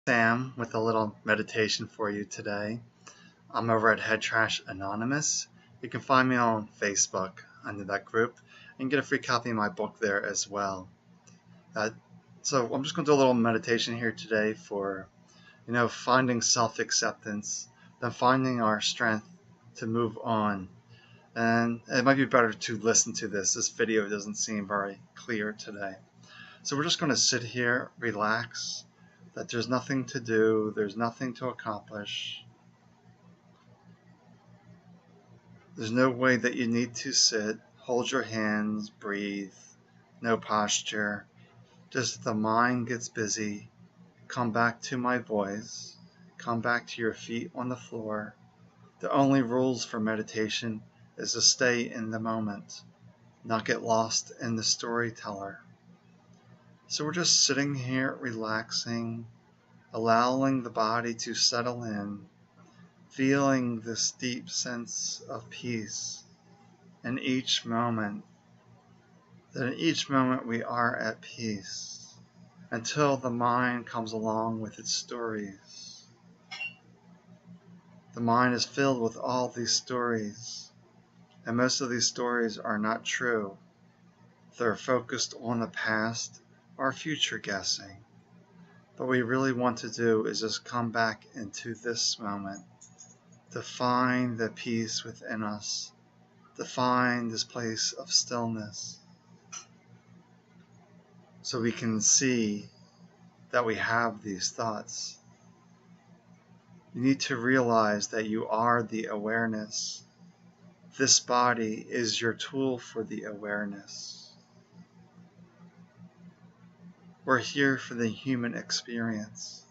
Sam with a little meditation for you today. I'm over at Head Trash Anonymous. You can find me on Facebook under that group and get a free copy of my book there as well. So I'm just going to do a little meditation here today for, finding self-acceptance, then finding our strength to move on. And it might be better to listen to this. This video doesn't seem very clear today. So we're just going to sit here, relax, that there's nothing to do, there's nothing to accomplish. There's no way that you need to sit. Hold your hands, breathe, no posture. Just the mind gets busy. Come back to my voice. Come back to your feet on the floor. The only rules for meditation is to stay in the moment, not get lost in the storyteller. So we're just sitting here relaxing, allowing the body to settle in, feeling this deep sense of peace in each moment. That in each moment we are at peace until the mind comes along with its stories. The mind is filled with all these stories, and most of these stories are not true. They're focused on the past or future guessing. What we really want to do is just come back into this moment, to find the peace within us, to find this place of stillness, so we can see that we have these thoughts. You need to realize that you are the awareness. This body is your tool for the awareness. We're here for the human experience,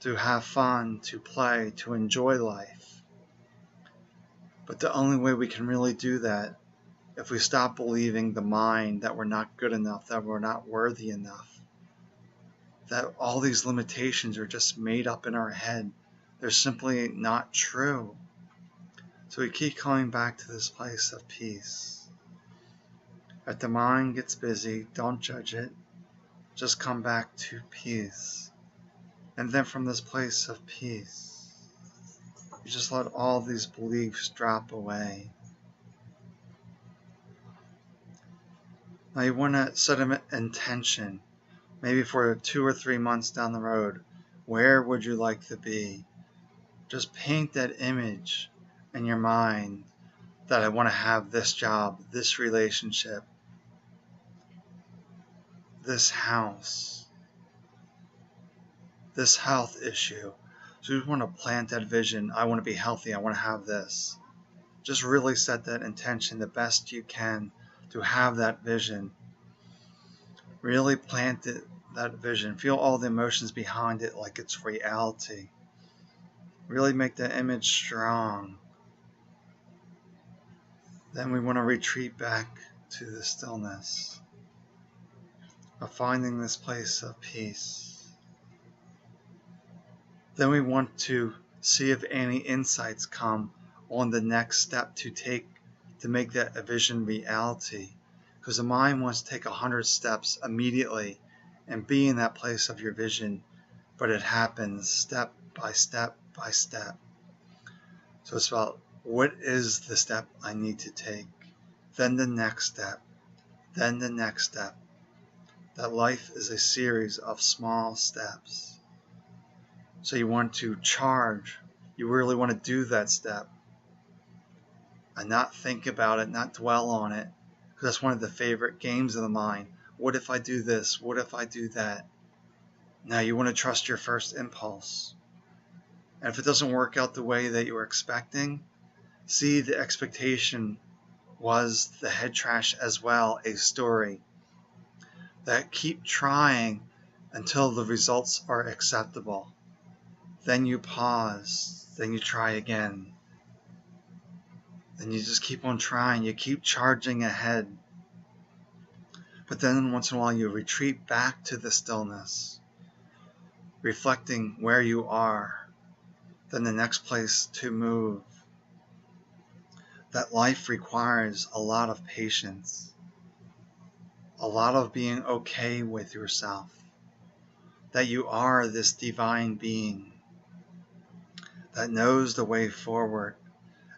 to have fun, to play, to enjoy life. But the only way we can really do that, if we stop believing the mind that we're not good enough, that we're not worthy enough, that all these limitations are just made up in our head. They're simply not true. So we keep coming back to this place of peace. If the mind gets busy, don't judge it. Just come back to peace. And then from this place of peace, you just let all these beliefs drop away. Now you want to set an intention, maybe for 2 or 3 months down the road. Where would you like to be? Just paint that image in your mind that I want to have this job, this relationship, this house, this health issue. So you want to plant that vision. I want to be healthy. I want to have this. Just really set that intention the best you can to have that vision. Really plant that vision. Feel all the emotions behind it like it's reality. Really make the image strong. Then we want to retreat back to the stillness of finding this place of peace. Then we want to see if any insights come on the next step to take to make that vision reality. Because the mind wants to take 100 steps immediately and be in that place of your vision, but it happens step by step by step. So it's about, what is the step I need to take? Then the next step, then the next step. That life is a series of small steps. So you want to charge. You really want to do that step and not think about it, not dwell on it. Because that's one of the favorite games of the mind. What if I do this? What if I do that? Now you want to trust your first impulse. And if it doesn't work out the way that you were expecting, see the expectation was the head trash as well, a story. That keep trying until the results are acceptable. Then you pause, then you try again. Then you just keep on trying, you keep charging ahead. But then once in a while you retreat back to the stillness, reflecting where you are, then the next place to move. That life requires a lot of patience, a lot of being okay with yourself, that you are this divine being that knows the way forward,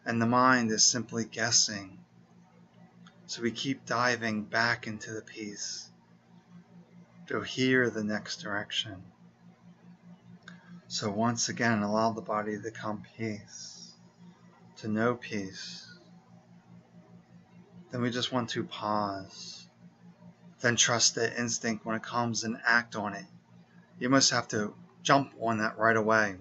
and the mind is simply guessing. So we keep diving back into the peace to hear the next direction. So once again, allow the body to become peace, to know peace. Then we just want to pause. Then trust the instinct when it comes and act on it. You must have to jump on that right away.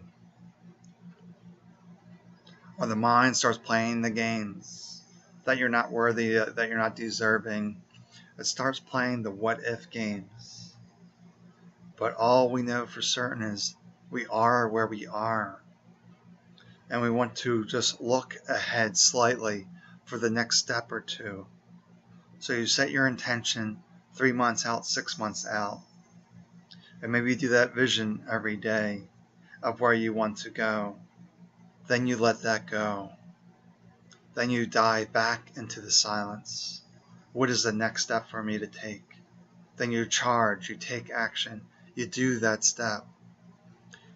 Or the mind starts playing the games that you're not worthy, that you're not deserving. It starts playing the what if games. But all we know for certain is we are where we are. And we want to just look ahead slightly for the next step or two. So you set your intention 3 months out, 6 months out. And maybe you do that vision every day of where you want to go. Then you let that go. Then you dive back into the silence. What is the next step for me to take? Then you charge, you take action, you do that step.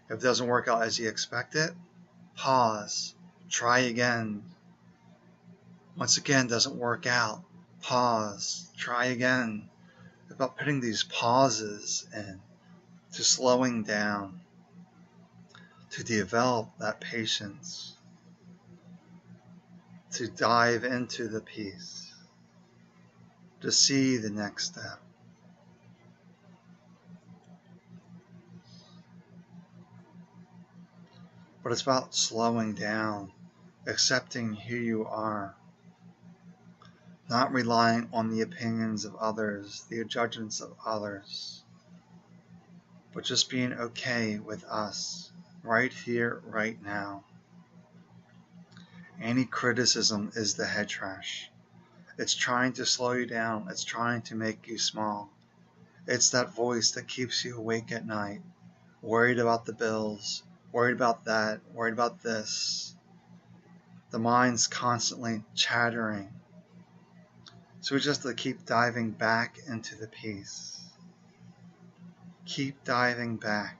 If it doesn't work out as you expect it, pause, try again. Once again, doesn't work out, pause, try again. It's about putting these pauses in, to slowing down, to develop that patience, to dive into the peace, to see the next step. But it's about slowing down, accepting who you are, not relying on the opinions of others, the judgments of others, but just being okay with us, right here, right now. Any criticism is the head trash. It's trying to slow you down. It's trying to make you small. It's that voice that keeps you awake at night, worried about the bills, worried about that, worried about this. The mind's constantly chattering. So we just have to keep diving back into the peace. Keep diving back.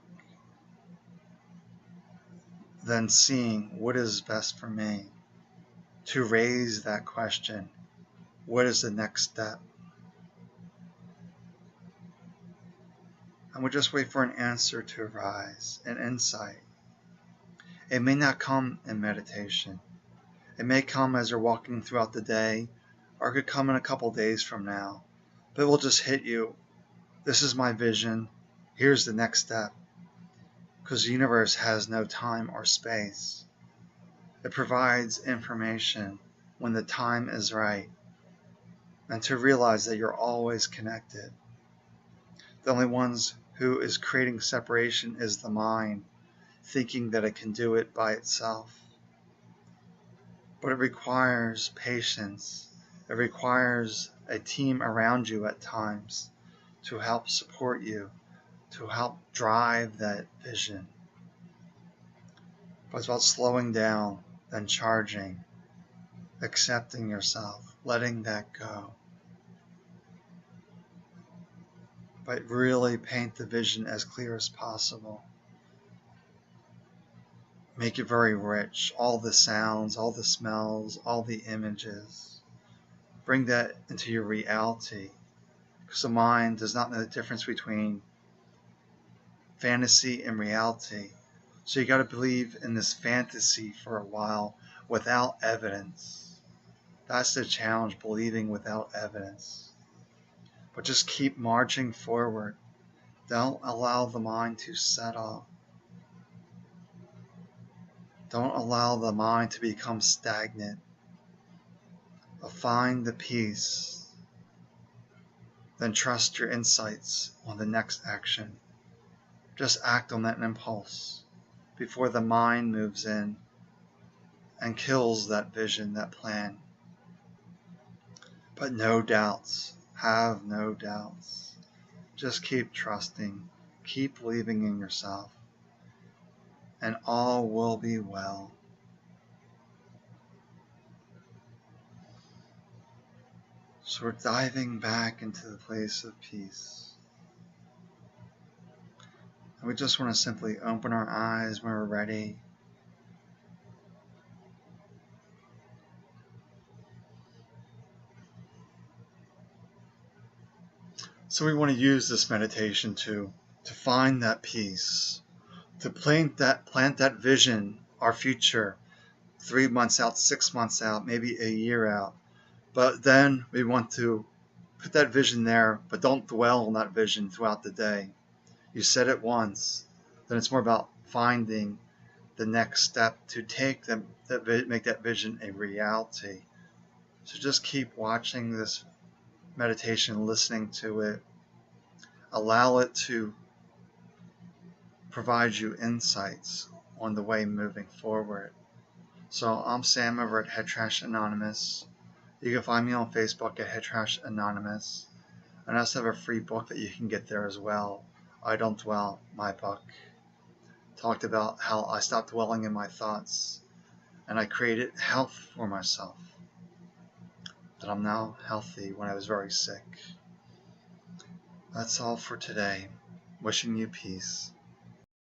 Then seeing what is best for me. To raise that question, what is the next step? And we'll just wait for an answer to arise, an insight. It may not come in meditation. It may come as you're walking throughout the day, or it could come in a couple days from now. But it will just hit you. This is my vision. Here's the next step. Because the universe has no time or space. It provides information when the time is right. And to realize that you're always connected. The only ones who is creating separation is the mind, thinking that it can do it by itself. But it requires patience. It requires a team around you at times to help support you, to help drive that vision. But it's about slowing down, then charging, accepting yourself, letting that go. But really paint the vision as clear as possible. Make it very rich, all the sounds, all the smells, all the images. Bring that into your reality, because the mind does not know the difference between fantasy and reality. So you got to believe in this fantasy for a while without evidence. That's the challenge, believing without evidence. But just keep marching forward. Don't allow the mind to settle. Don't allow the mind to become stagnant. But find the peace. Then trust your insights on the next action. Just act on that impulse before the mind moves in and kills that vision, that plan. But no doubts. Have no doubts. Just keep trusting. Keep believing in yourself. And all will be well. So we're diving back into the place of peace. We just want to simply open our eyes when we're ready. So we want to use this meditation to find that peace, to plant that vision, our future, 3 months out, 6 months out, maybe a year out. But then we want to put that vision there, but don't dwell on that vision throughout the day. You said it once, then it's more about finding the next step to take them, make that vision a reality. So just keep watching this meditation, listening to it. Allow it to provide you insights on the way moving forward. So I'm Sam over at Head Trash Anonymous. You can find me on Facebook at Head Trash Anonymous. And I also have a free book that you can get there as well. I Don't Dwell, my book. Talked about how I stopped dwelling in my thoughts and I created health for myself. That I'm now healthy when I was very sick. That's all for today. Wishing you peace.